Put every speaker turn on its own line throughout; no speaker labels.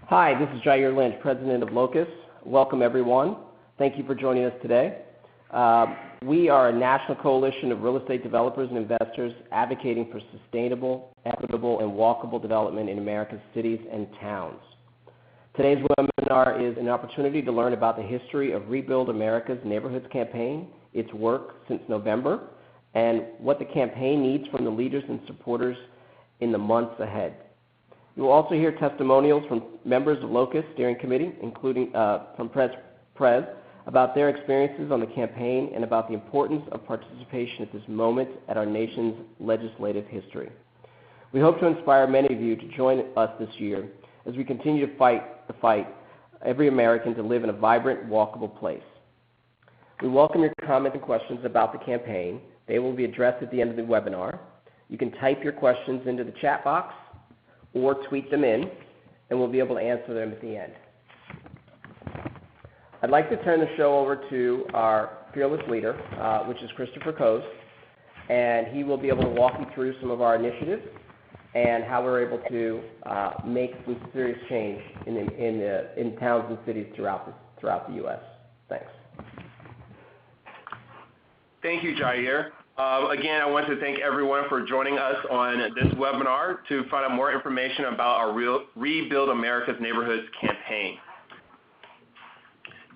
Hi, this is Jair Lynch, President of Locus. Welcome, everyone. Thank you for joining us today. We are a national coalition of real estate developers and investors advocating for sustainable, equitable, and walkable development in America's cities and towns. Today's webinar is an opportunity to learn about the history of Rebuild America's Neighborhoods campaign, its work since November, and what the campaign needs from the leaders and supporters in the months ahead. You will also hear testimonials from members of Locus Steering Committee, including from Prez, about their experiences on the campaign and about the importance of participation at this moment at our nation's legislative history. We hope to inspire many of you to join us this year as we continue to fight the fight every American to live in a vibrant, walkable place. We welcome your comments and questions about the campaign. They will be addressed at the end of the webinar. You can type your questions into the chat box or tweet them in, and we'll be able to answer them at the end. I'd like to turn the show over to our fearless leader, which is Christopher Coase, and he will be able to walk you through some of our initiatives and how we're able to make some serious change in towns and cities throughout the U.S. Thanks.
Thank you, Jair. Again, I want to thank everyone for joining us on this webinar to find out more information about our Rebuild America's Neighborhoods campaign.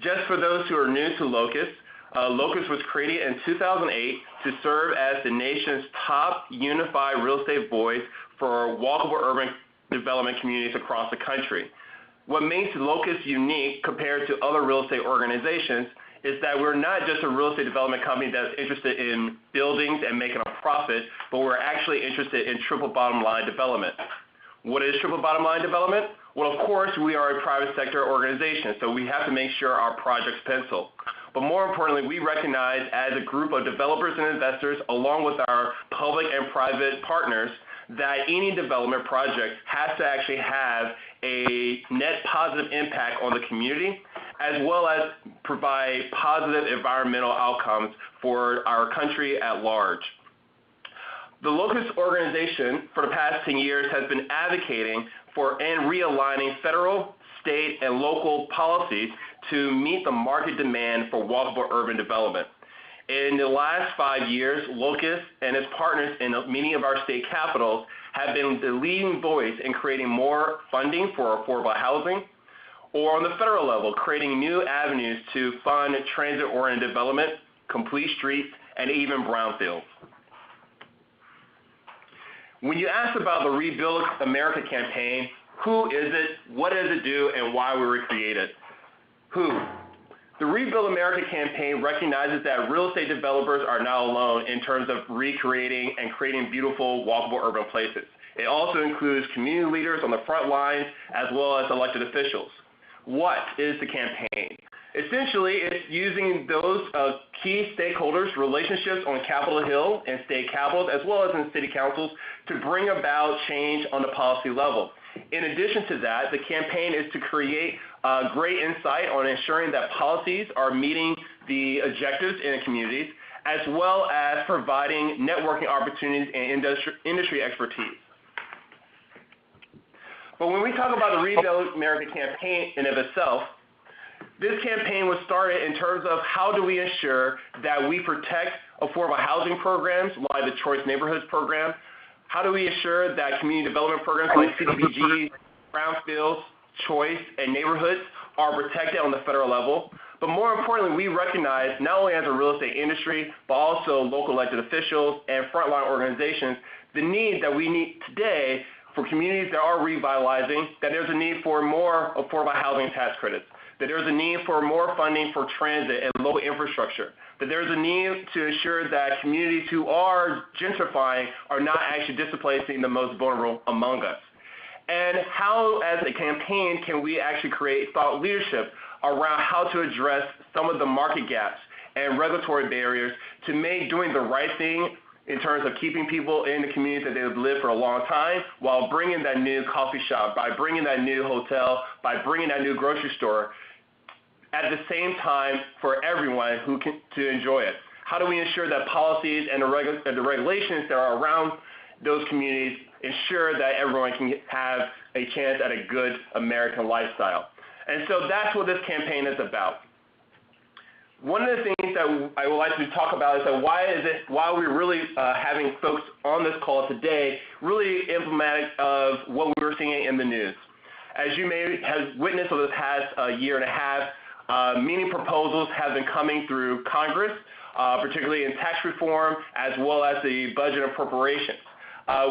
Just for those who are new to Locus, Locus was created in 2008 to serve as the nation's top unified real estate voice for walkable urban development communities across the country. What makes Locus unique compared to other real estate organizations is that we're not just a real estate development company that's interested in buildings and making a profit, but we're actually interested in triple bottom line development. What is triple bottom line development? Well, of course, we are a private sector organization, so we have to make sure our projects pencil. But more importantly, we recognize as a group of developers and investors, along with our public and private partners, that any development project has to actually have a net positive impact on the community, as well as provide positive environmental outcomes for our country at large. The Locus organization for the past 10 years has been advocating for and realigning federal, state, and local policies to meet the market demand for walkable urban development. In the last 5 years, Locus and its partners in many of our state capitals have been the leading voice in creating more funding for affordable housing, or on the federal level, creating new avenues to fund transit-oriented development, complete streets, and even brownfields. When you ask about the Rebuild America campaign, who is it, what does it do, and why we were created? Who? The Rebuild America campaign recognizes that real estate developers are not alone in terms of recreating and creating beautiful, walkable urban places. It also includes community leaders on the front lines as well as elected officials. What is the campaign? Essentially, it's using those key stakeholders' relationships on Capitol Hill and state capitals, as well as in city councils, to bring about change on the policy level. In addition to that, the campaign is to create great insight on ensuring that policies are meeting the objectives in communities, as well as providing networking opportunities and industry expertise. But when we talk about the Rebuild America campaign in of itself, this campaign was started in terms of how do we ensure that we protect affordable housing programs like the Choice Neighborhoods program. How do we ensure that community development programs like CDBG, brownfields, Choice, and neighborhoods are protected on the federal level? But more importantly, we recognize not only as a real estate industry, but also local elected officials and frontline organizations, the need that we need today for communities that are revitalizing, that there's a need for more affordable housing tax credits, that there's a need for more funding for transit and local infrastructure, that there's a need to ensure that communities who are gentrifying are not actually displacing the most vulnerable among us. And how, as a campaign, can we actually create thought leadership around how to address some of the market gaps and regulatory barriers to make doing the right thing in terms of keeping people in the communities that they've lived for a long time, while bringing that new coffee shop, by bringing that new hotel, by bringing that new grocery store, at the same time for everyone who can to enjoy it. How do we ensure that policies and the regulations that are around those communities, ensure that everyone can have a chance at a good American lifestyle. And so that's what this campaign is about. One of the things that I would like to talk about is that why are we really having folks on this call today really emblematic of what we were seeing in the news. As you may have witnessed over the past year and a half, many proposals have been coming through Congress, particularly in tax reform, as well as the budget appropriations.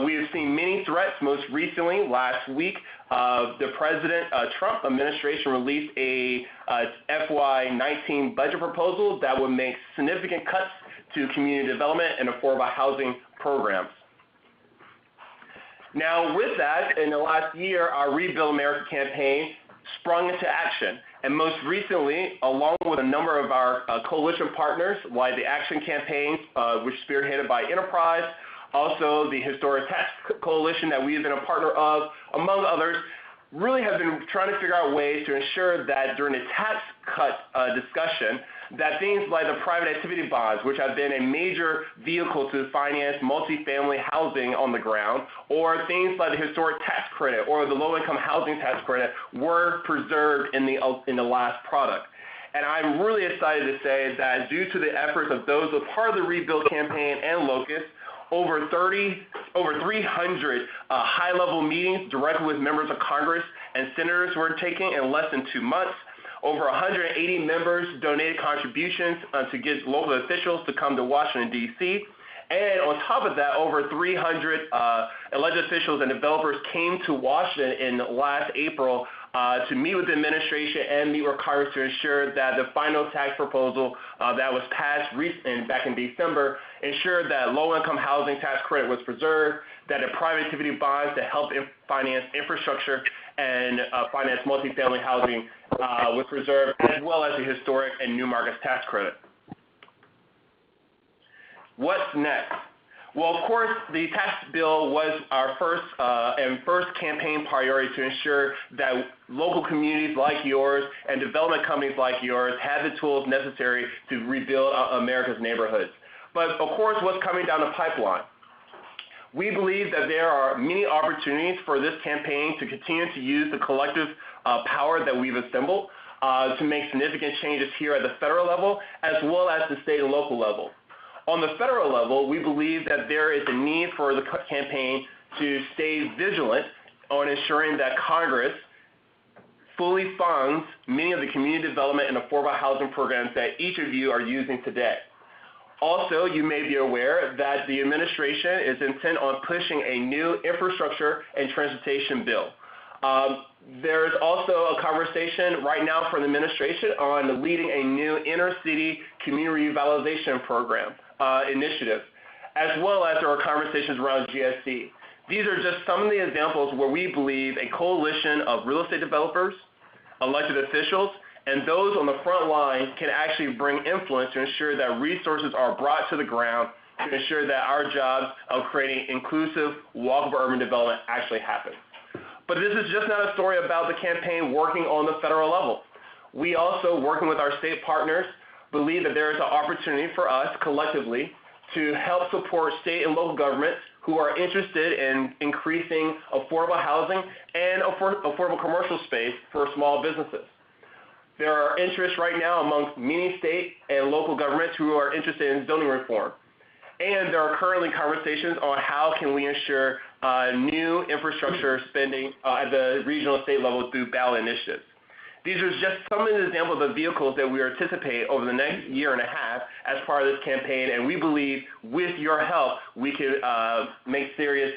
We have seen many threats. Most recently, last week, the President Trump administration released a FY19 budget proposal that would make significant cuts to community development and affordable housing programs. Now, with that, in the last year, our Rebuild America campaign sprung into action. And most recently, along with a number of our coalition partners, like the Action Campaign, which is spearheaded by Enterprise, also the Historic Tax Coalition that we have been a partner of, among others, really have been trying to figure out ways to ensure that during the tax cut discussion, that things like the private activity bonds, which have been a major vehicle to finance multifamily housing on the ground, or things like the historic tax credit or the low-income housing tax credit were preserved in the last product. And I'm really excited to say that due to the efforts of those who are part of the Rebuild campaign and Locus, over 300 high-level meetings directly with members of Congress and senators were taken in less than 2 months. Over 180 members donated contributions to get local officials to come to Washington, D.C. And on top of that, over 300 elected officials and developers came to Washington in last April to meet with the administration and meet with Congress to ensure that the final tax proposal that was passed back in December ensured that low-income housing tax credit was preserved, that the private activity bonds to help finance infrastructure and finance multifamily housing was preserved, as well as the historic and new markets tax credit. What's next? Well, of course, the tax bill was our first campaign priority to ensure that local communities like yours and development companies like yours had the tools necessary to rebuild America's neighborhoods. But, of course, what's coming down the pipeline? We believe that there are many opportunities for this campaign to continue to use the collective power that we've assembled to make significant changes here at the federal level, as well as the state and local level. On the federal level, we believe that there is a need for the campaign to stay vigilant on ensuring that Congress fully funds many of the community development and affordable housing programs that each of you are using today. Also, you may be aware that the administration is intent on pushing a new infrastructure and transportation bill. There's also a conversation right now from the administration on leading a new inner-city community revitalization program initiative, as well as there are conversations around GSC. These are just some of the examples where we believe a coalition of real estate developers, elected officials, and those on the front line can actually bring influence to ensure that resources are brought to the ground to ensure that our jobs of creating inclusive, walkable urban development actually happen. But this is just not a story about the campaign working on the federal level. We also, working with our state partners, believe that there is an opportunity for us collectively to help support state and local governments who are interested in increasing affordable housing and affordable commercial space for small businesses. There are interests right now amongst many state and local governments who are interested in zoning reform. And there are currently conversations on how can we ensure new infrastructure spending at the regional and state level through ballot initiatives. These are just some of the examples of vehicles that we anticipate over the next year and a half as part of this campaign, and we believe with your help we can make serious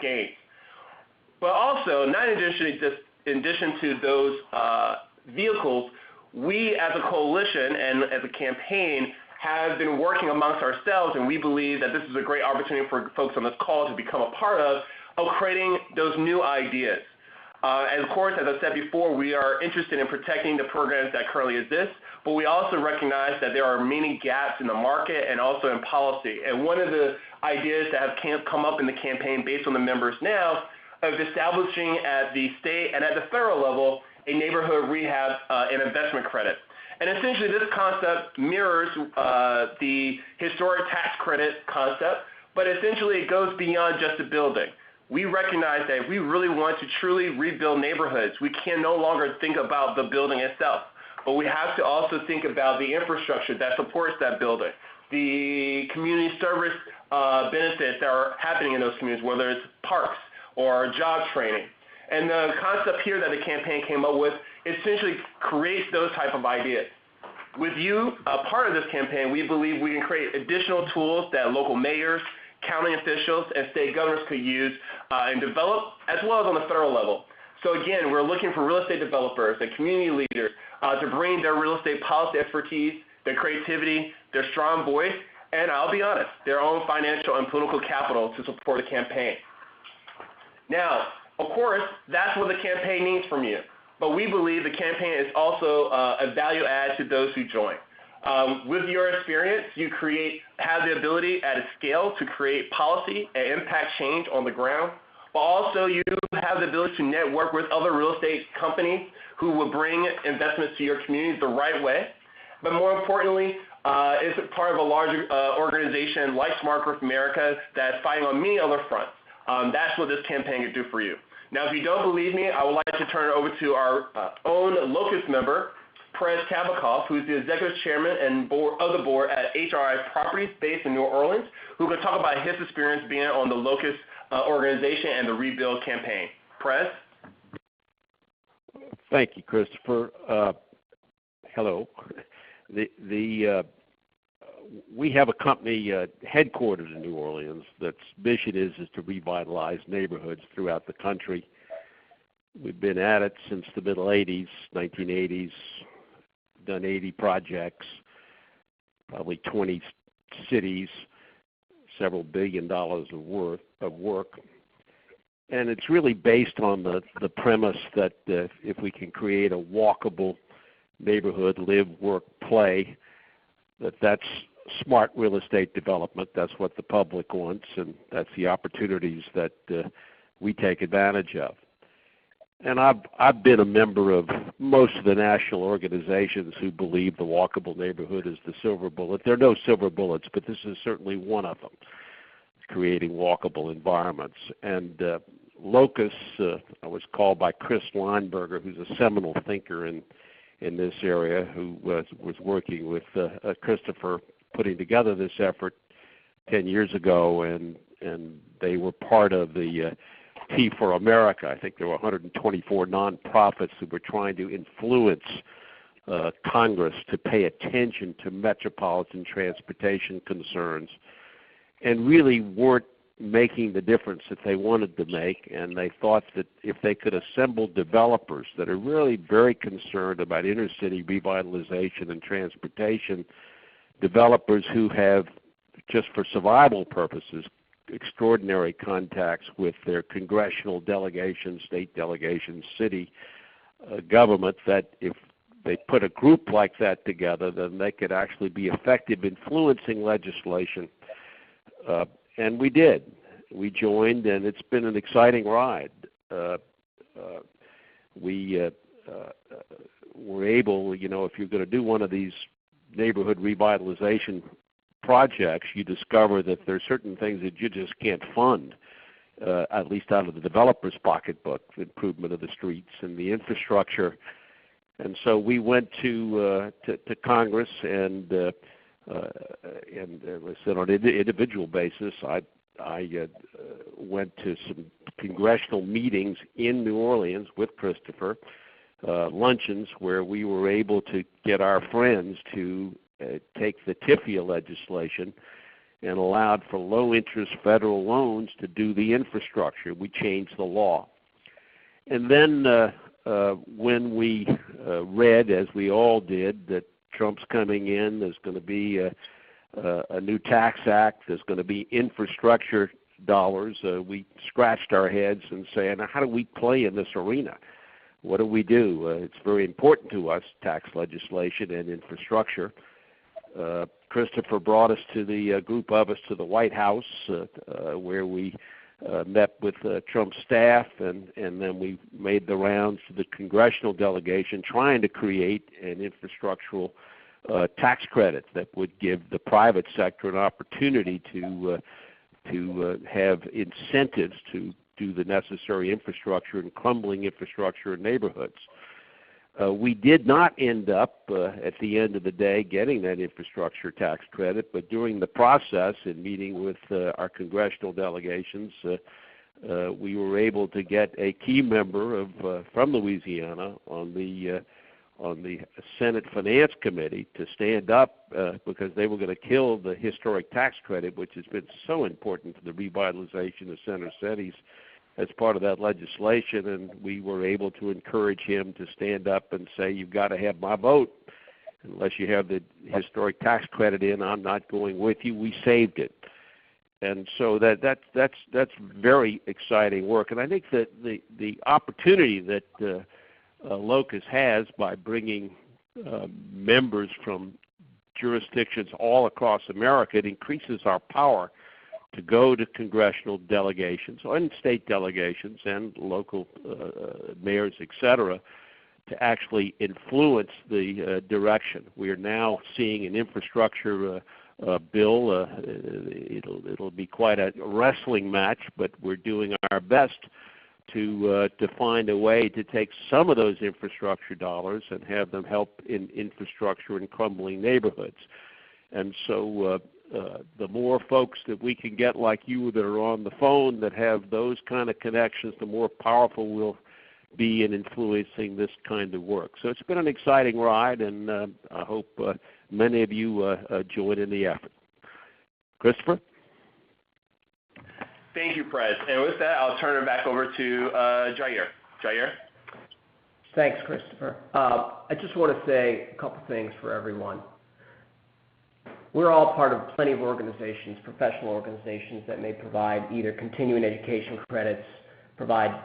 gains. But also, not in addition to those vehicles, we as a coalition and as a campaign have been working amongst ourselves, and we believe that this is a great opportunity for folks on this call to become a part of creating those new ideas. And of course, as I said before, we are interested in protecting the programs that currently exist, but we also recognize that there are many gaps in the market and also in policy. And one of the ideas that have come up in the campaign based on the members now of establishing at the state and at the federal level a neighborhood rehab and investment credit. And essentially this concept mirrors the historic tax credit concept, but essentially it goes beyond just a building. We recognize that if we really want to truly rebuild neighborhoods, we can no longer think about the building itself, but we have to also think about the infrastructure that supports that building, the community service benefits that are happening in those communities, whether it's parks or job training. And the concept here that the campaign came up with essentially creates those type of ideas. With you, a part of this campaign, we believe we can create additional tools that local mayors, county officials, and state governors could use and develop, as well as on the federal level. So again, we're looking for real estate developers and community leaders to bring their real estate policy expertise, their creativity, their strong voice, and I'll be honest, their own financial and political capital to support the campaign. Now, of course, that's what the campaign needs from you, but we believe the campaign is also a value add to those who join. With your experience, you have the ability at a scale to create policy and impact change on the ground, but also you have the ability to network with other real estate companies who will bring investments to your community the right way. But more importantly, it's part of a larger organization like Smart Growth America that's fighting on many other fronts. That's what this campaign could do for you. Now, if you don't believe me, I would like to turn it over to our own Locus member, Perez Tabakov, who's the executive chairman and of the board at HRI Properties based in New Orleans, who can talk about his experience being on the Locus organization and the Rebuild campaign. Perez?
Thank you, Christopher. Hello. We have a company headquartered in New Orleans that's mission is to revitalize neighborhoods throughout the country. We've been at it since the middle 80s, 1980s, done 80 projects, probably 20 cities, several $1 billion of work. And it's really based on the premise that if we can create a walkable neighborhood, live, work, play, that's smart real estate development. That's what the public wants, and that's the opportunities that we take advantage of. And I've been a member of most of the national organizations who believe the walkable neighborhood is the silver bullet. There are no silver bullets, but this is certainly one of them, creating walkable environments. And Locus, I was called by Chris Lineberger, who's a seminal thinker in this area, who was working with Christopher putting together this effort 10 years ago, and they were part of the T for America. I think there were 124 nonprofits who were trying to influence Congress to pay attention to metropolitan transportation concerns, and really weren't making the difference that they wanted to make. And they thought that if they could assemble developers that are really very concerned about inner city revitalization and transportation, developers who have, just for survival purposes, extraordinary contacts with their congressional delegations, state delegations, city government, that if they put a group like that together, then they could actually be effective influencing legislation. And we did. We joined, and it's been an exciting ride. We were able, if you're going to do one of these neighborhood revitalization projects, you discover that there are certain things that you just can't fund, at least out of the developer's pocketbook, the improvement of the streets and the infrastructure. And so we went to Congress, and as I said, on an individual basis, I went to some congressional meetings in New Orleans with Christopher, luncheons where we were able to get our friends to take the TIFIA legislation and allowed for low-interest federal loans to do the infrastructure. We changed the law. And then when we read, as we all did, that Trump's coming in, there's going to be a new tax act, there's going to be infrastructure dollars, we scratched our heads and saying, how do we play in this arena? What do we do? It's very important to us, tax legislation and infrastructure. Christopher brought us to the group of us to the White House, where we met with Trump's staff, and then we made the rounds to the congressional delegation trying to create an infrastructural tax credit that would give the private sector an opportunity to to have incentives to do the necessary infrastructure and crumbling infrastructure in neighborhoods. We did not end up, at the end of the day, getting that infrastructure tax credit, but during the process, in meeting with our congressional delegations, we were able to get a key member from Louisiana on the Senate Finance Committee to stand up because they were going to kill the historic tax credit, which has been so important for the revitalization of center cities, as part of that legislation. And we were able to encourage him to stand up and say, you've got to have my vote. Unless you have the historic tax credit in, I'm not going with you. We saved it. And so that's very exciting work. And I think that the opportunity that Locus has by bringing members from jurisdictions all across America, it increases our power to go to congressional delegations and state delegations and local mayors, et cetera, to actually influence the direction. We are now seeing an infrastructure bill. It'll be quite a wrestling match, but we're doing our best to find a way to take some of those infrastructure dollars and have them help in infrastructure in crumbling neighborhoods. And so the more folks that we can get like you that are on the phone that have those kind of connections, the more powerful we'll be in influencing this kind of work. So it's been an exciting ride, and I hope many of you join in the effort. Christopher?
Thank you, Prez. And with that, I'll turn it back over to Jair. Jair?
Thanks, Christopher. I just want to say a couple things for everyone. We're all part of plenty of organizations, professional organizations, that may provide either continuing education credits, provide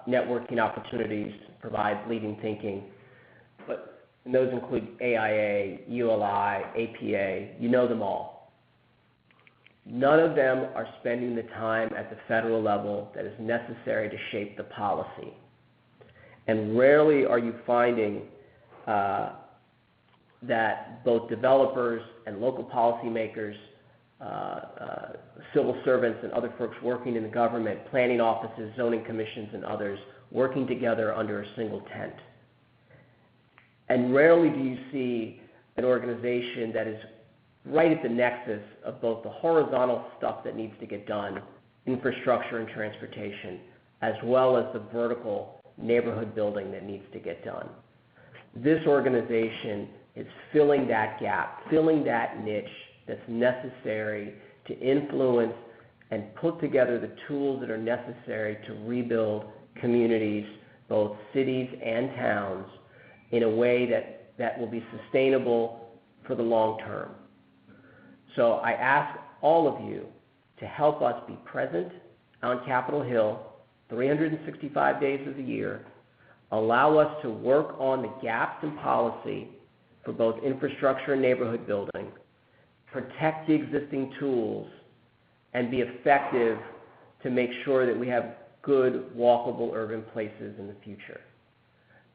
networking opportunities, provide leading thinking. And those include AIA, ULI, APA, you know them all. None of them are spending the time at the federal level that is necessary to shape the policy. And rarely are you finding that both developers and local policymakers, civil servants and other folks working in the government, planning offices, zoning commissions and others, working together under a single tent. And rarely do you see an organization that is right at the nexus of both the horizontal stuff that needs to get done, infrastructure and transportation, as well as the vertical neighborhood building that needs to get done. This organization is filling that gap, filling that niche that's necessary to influence and put together the tools that are necessary to rebuild communities, both cities and towns, in a way that will be sustainable for the long term. So I ask all of you to help us be present on Capitol Hill 365 days of the year, allow us to work on the gaps in policy for both infrastructure and neighborhood building, protect the existing tools, and be effective to make sure that we have good, walkable urban places in the future.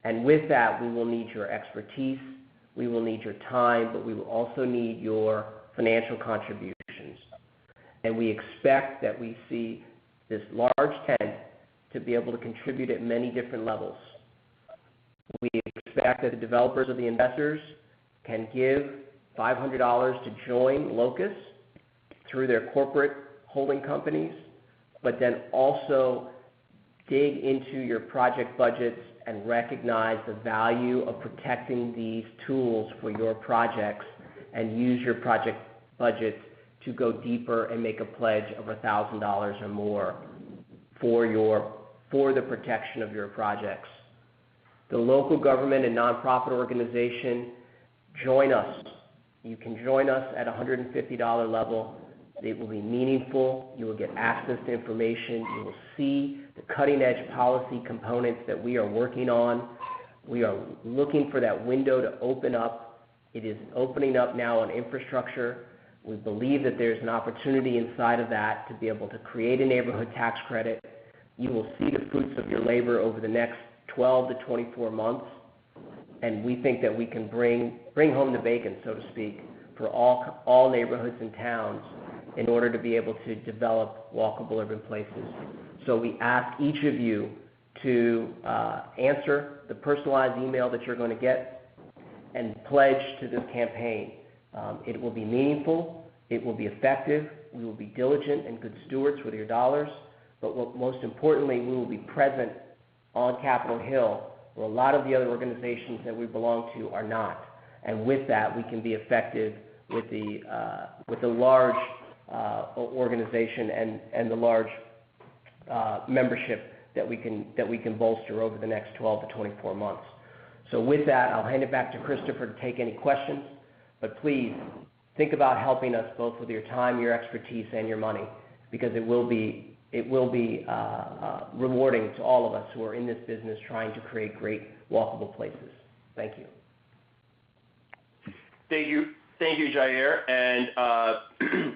And with that, we will need your expertise, we will need your time, but we will also need your financial contributions. And we expect that we see this large tent to be able to contribute at many different levels. We expect that the developers or the investors can give $500 to join Locus through their corporate holding companies, but then also dig into your project budgets and recognize the value of protecting these tools for your projects and use your project budgets to go deeper and make a pledge of $1,000 or more for the protection of your projects. The local government and nonprofit organization, join us. You can join us at $150 level. It will be meaningful. You will get access to information. You will see the cutting-edge policy components that we are working on. We are looking for that window to open up. It is opening up now on infrastructure. We believe that there's an opportunity inside of that to be able to create a neighborhood tax credit. You will see the fruits of your labor over the next 12 to 24 months, and we think that we can bring home the bacon, so to speak, for all neighborhoods and towns in order to be able to develop walkable urban places. So we ask each of you to answer the personalized email that you're going to get and pledge to this campaign. It will be meaningful, it will be effective, we will be diligent and good stewards with your dollars, but most importantly, we will be present on Capitol Hill, where a lot of the other organizations that we belong to are not. And with that, we can be effective with the large organization and the large membership that we can bolster over the next 12 to 24 months. So with that, I'll hand it back to Christopher to take any questions. But please think about helping us both with your time, your expertise, and your money, because it will be rewarding to all of us who are in this business trying to create great walkable places. Thank you.
Thank you, Jair. And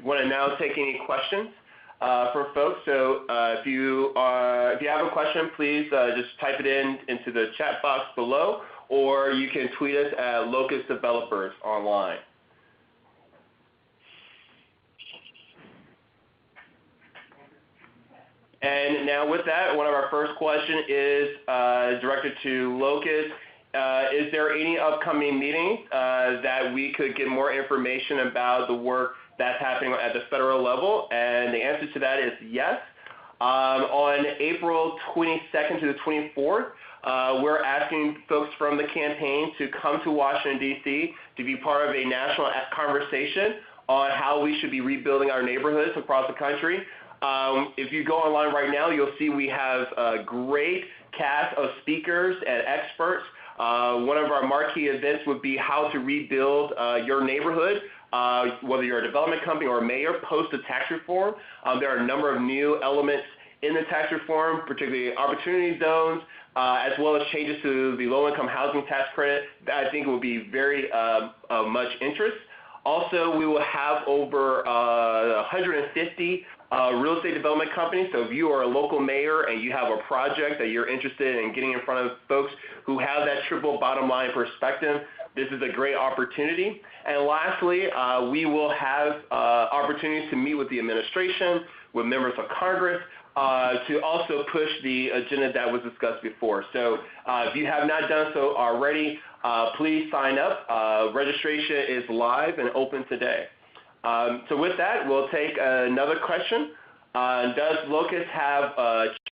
want to now take any questions for folks. So if you have a question, please just type it into the chat box below, or you can tweet us at Locus Developers online. And now with that, one of our first questions is directed to Locus. Is there any upcoming meetings that we could get more information about the work that's happening at the federal level? And the answer to that is yes. On April 22nd to the 24th, we're asking folks from the campaign to come to Washington, D.C. to be part of a national conversation on how we should be rebuilding our neighborhoods across the country. If you go online right now, you'll see we have a great cast of speakers and experts. One of our marquee events would be how to rebuild your neighborhood, whether you're a development company or a mayor, post the tax reform. There are a number of new elements in the tax reform, particularly opportunity zones, as well as changes to the low-income housing tax credit that I think will be very of much interest. Also, we will have over 150 real estate development companies. So if you are a local mayor and you have a project that you're interested in getting in front of folks who have that triple bottom line perspective, this is a great opportunity. And lastly, we will have opportunities to meet with the administration, with members of Congress, to also push the agenda that was discussed before. So if you have not done so already, please sign up. Registration is live and open today. So with that, we'll take another question. Does Locus have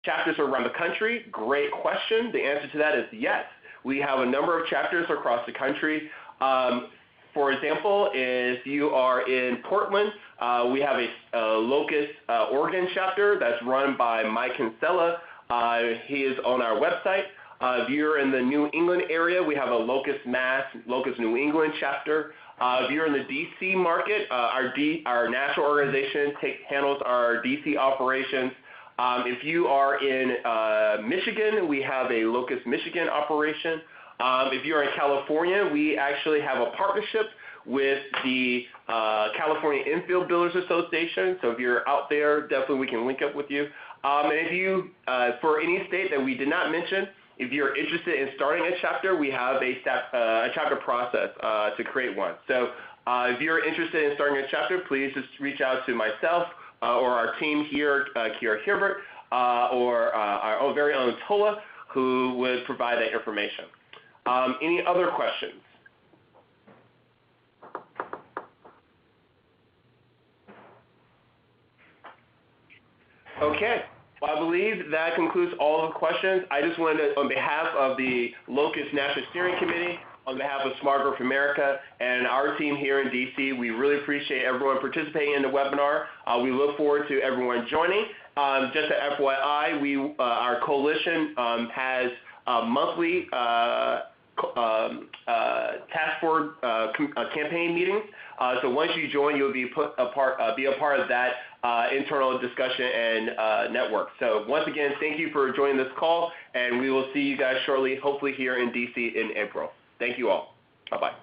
chapters around the country? Great question. The answer to that is yes. We have a number of chapters across the country. For example, if you are in Portland, we have a Locus Oregon chapter that's run by Mike Kinsella. He is on our website. If you're in the New England area, we have a Locus Mass, Locus New England chapter. If you're in the D.C. market, our national organization handles our D.C. operations. If you are in Michigan, we have a Locus Michigan operation. If you're in California, we actually have a partnership with the California Infield Builders Association. So if you're out there, definitely we can link up with you. And if you, for any state that we did not mention, if you're interested in starting a chapter, we have a chapter process to create one. So if you're interested in starting a chapter, please just reach out to myself or our team here, Kiera Hirbert, or our very own Tola, who would provide that information. Any other questions? Okay. Well, I believe that concludes all of the questions. I just wanted to, on behalf of the Locus National Steering Committee, on behalf of Smart Growth America and our team here in D.C., we really appreciate everyone participating in the webinar. We look forward to everyone joining. Just an FYI, our coalition has monthly task force campaign meetings. So once you join, you'll be a part of that internal discussion and network. So once again, thank you for joining this call, and we will see you guys shortly, hopefully here in D.C. in April. Thank you all. Bye-bye.